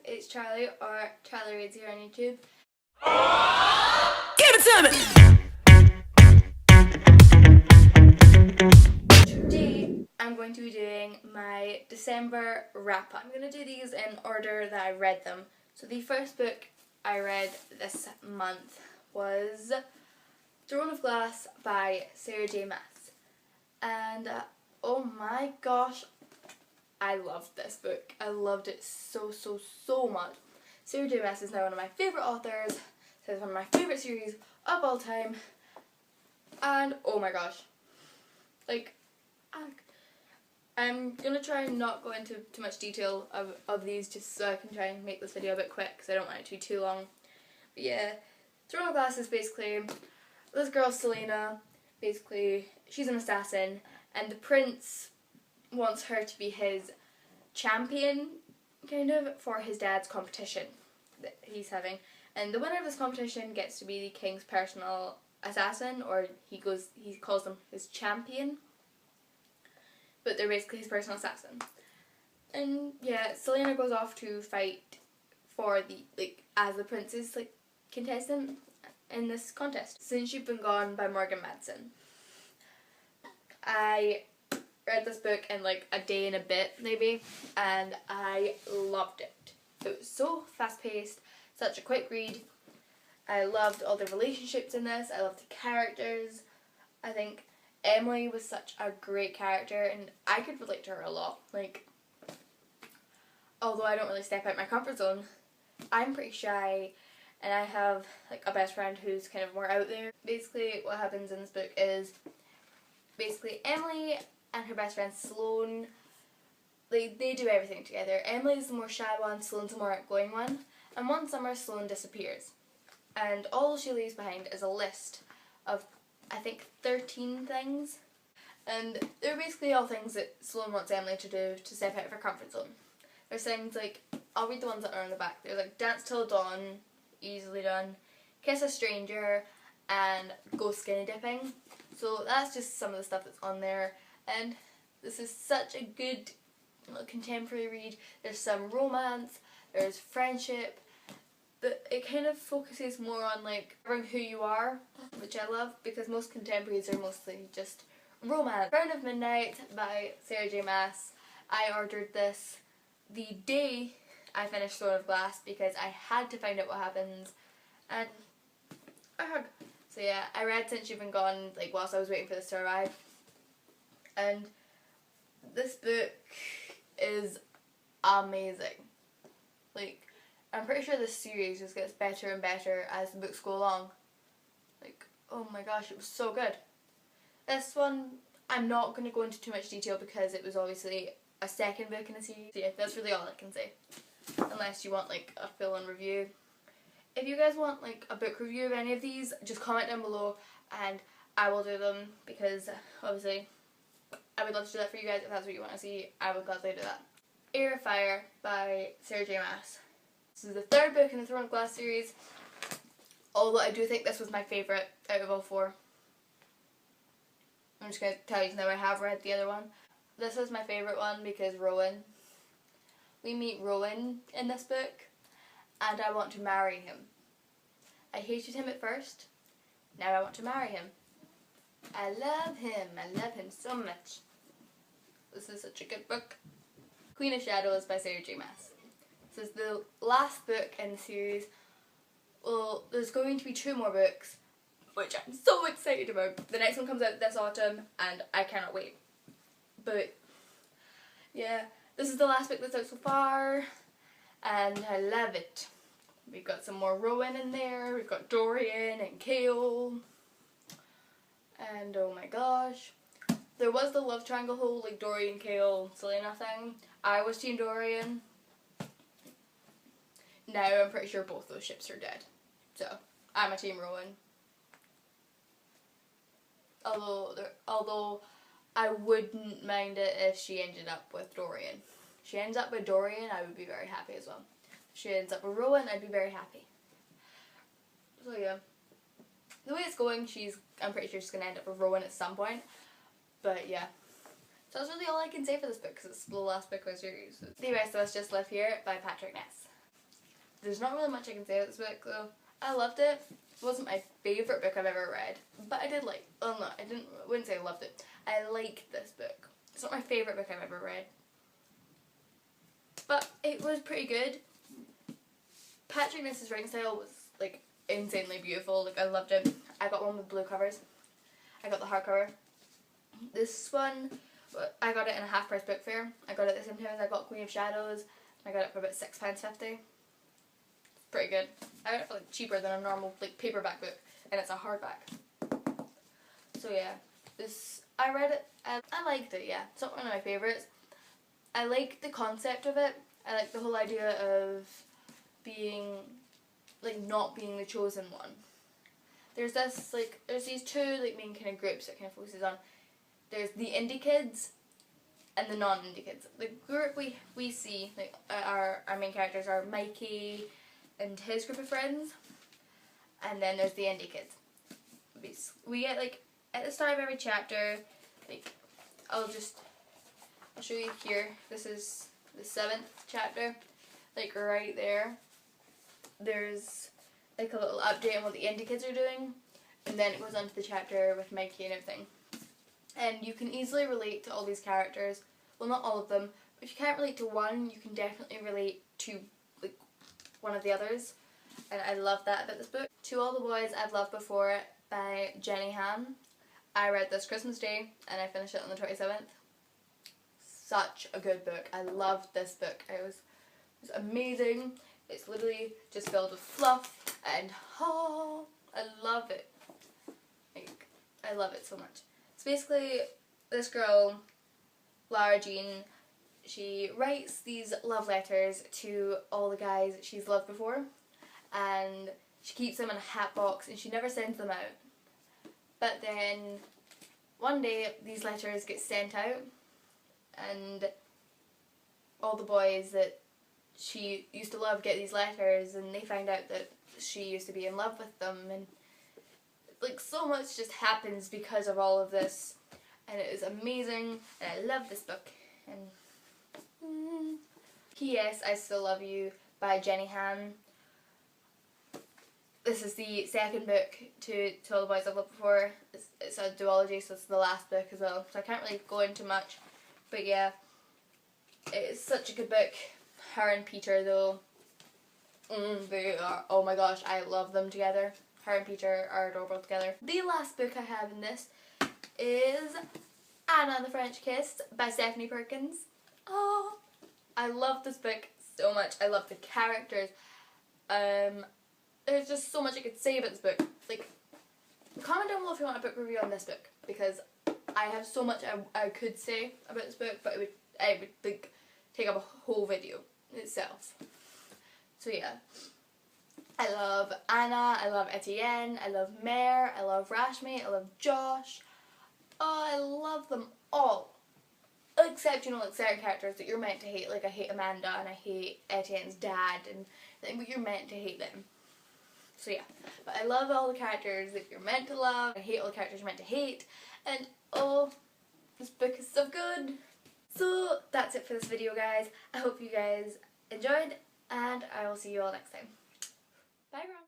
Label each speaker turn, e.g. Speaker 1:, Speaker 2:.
Speaker 1: it's Charlie, or Charlie Reads here on YouTube.
Speaker 2: Give it to me!
Speaker 1: Today I'm going to be doing my December wrap-up. I'm going to do these in order that I read them. So the first book I read this month was Throne of Glass by Sarah J Maas. And oh my gosh, I loved this book. I loved it so much. Sarah J Maas is now one of my favourite authors. It's one of my favourite series of all time. And oh my gosh. Like, I'm going to try and not go into too much detail of these just so I can try and make this video a bit quick because I don't want it to be too long. But yeah, Throne of Glass is basically this girl Selena. Basically, she's an assassin and the prince wants her to be his champion, kind of, for his dad's competition that he's having. And the winner of this competition gets to be the king's personal assassin, or he calls them his champion. But they're basically his personal assassin. And yeah, Selena goes off to fight for as the prince's contestant in this contest. Since You've Been Gone by Morgan Madsen. I read this book in a day and a bit maybe, and I loved it. It was so fast paced, such a quick read. I loved all the relationships in this, I loved the characters. I think Emily was such a great character and I could relate to her a lot. Although I don't really step out my comfort zone, I'm pretty shy and I have a best friend who's kind of more out there. Basically what happens in this book is Emily and her best friend Sloane, they do everything together. Emily's the more shy one, Sloane's the more outgoing one, and one summer Sloane disappears and all she leaves behind is a list of I think 13 things, and they're basically all things that Sloane wants Emily to do to step out of her comfort zone. There's things I'll read the ones that are on the back. There's dance till dawn, easily done, kiss a stranger, and go skinny dipping. So that's just some of the stuff that's on there, and this is such a good contemporary read. There's some romance, there's friendship, but it kind of focuses more on remembering who you are, which I love because most contemporaries are mostly just romance. Round of Midnight by Sarah J Maas. I ordered this the day I finished Throne of Glass because I had to find out what happens, and so yeah, I read Since You've Been Gone whilst I was waiting for this to arrive, and this book is amazing. I'm pretty sure this series just gets better and better as the books go along. Oh my gosh, it was so good. This one, I'm not going to go into too much detail because it was obviously a second book in the series. So yeah, that's really all I can say. Unless you want a full-on review. If you guys want a book review of any of these, just comment down below and I will do them because obviously I would love to do that for you guys. If that's what you want to see, I would gladly do that. Ear of Fire by Sarah J Maas. This is the third book in the Throne of Glass series, although I do think this was my favourite out of all four. I'm just going to tell you now I have read the other one. This is my favourite one because we meet Rowan in this book and I want to marry him. I hated him at first, now I want to marry him. I love him so much. This is such a good book. Queen of Shadows by Sarah J Maas. This is the last book in the series. Well, there's going to be 2 more books, which I'm so excited about. The next one comes out this autumn and I cannot wait. But yeah, this is the last book that's out so far and I love it. We've got some more Rowan in there, we've got Dorian and Kale, and oh my gosh. There was the love triangle whole Dorian, Kale, Selena thing. I was Team Dorian. Now I'm pretty sure both those ships are dead. So, I'm a Team Rowan. Although I wouldn't mind it if she ended up with Dorian. If she ends up with Dorian, I would be very happy as well. If she ends up with Rowan, I'd be very happy. So yeah. The way it's going, I'm pretty sure she's going to end up with Rowan at some point. But yeah. So that's really all I can say for this book because it's the last book of the series. The Rest of Us Just Live Here by Patrick Ness. there's not really much I can say about this book though. I loved it. It wasn't my favourite book I've ever read, but I did like, oh no, I wouldn't say I loved it. I liked this book. It's not my favourite book I've ever read, but it was pretty good. Patrick Ness's writing style was like insanely beautiful. Like I loved it. I got one with blue covers. I got the hardcover. This one, I got it in a half price book fair. I got it at the same time as I got Queen of Shadows. I got it for about £6.50. Pretty good. I got it for like cheaper than a normal like paperback book, and it's a hardback. So yeah, I read it. I liked it. Yeah, it's not one of my favorites. I like the concept of it. I like the whole idea of being like not being the chosen one. There's these two like main kind of groups that kind of focuses on. There's the indie kids and the non-indie kids. The group we see, like our main characters are Mikey and his group of friends, and then there's the indie kids. We get like at the start of every chapter, like I'll show you here. This is the 7th chapter, like right there. There's like a little update on what the indie kids are doing, and then it goes on to the chapter with Mikey and everything. And you can easily relate to all these characters. Well, not all of them, but if you can't relate to one, you can definitely relate to like one of the others. And I love that about this book. To All the Boys I've Loved Before by Jenny Han. I read this Christmas Day and I finished it on the 27th. Such a good book. I loved this book. It was amazing. It's literally just filled with fluff and I love it. Like, I love it so much. So basically, this girl, Lara Jean, she writes these love letters to all the guys that she's loved before, and she keeps them in a hat box and she never sends them out. But then one day these letters get sent out, and all the boys that she used to love get these letters, and they find out that she used to be in love with them, and like so much just happens because of all of this, and it is amazing, and I love this book. And P.S. I Still Love You by Jenny Han. This is the second book to All the Boys I've Loved Before. It's a duology, so it's the last book as well, so I can't really go into much, but yeah, it's such a good book. Her and Peter though, they are, oh my gosh, I love them together. Her and Peter are adorable together. The last book I have in this is Anna and the French Kiss by Stephanie Perkins. Oh, I love this book so much. I love the characters. There's just so much I could say about this book. Like, comment down below if you want a book review on this book, because I have so much I could say about this book, but it would like take up a whole video itself. So yeah. I love Anna, I love Etienne, I love Mare, I love Rashmi, I love Josh. Oh, I love them all. Except, you know, like certain characters that you're meant to hate. Like I hate Amanda and I hate Etienne's dad, and but you're meant to hate them. So yeah, but I love all the characters that you're meant to love. I hate all the characters you're meant to hate. And oh, this book is so good. So that's it for this video, guys. I hope you guys enjoyed, and I will see you all next time. Bye, everyone.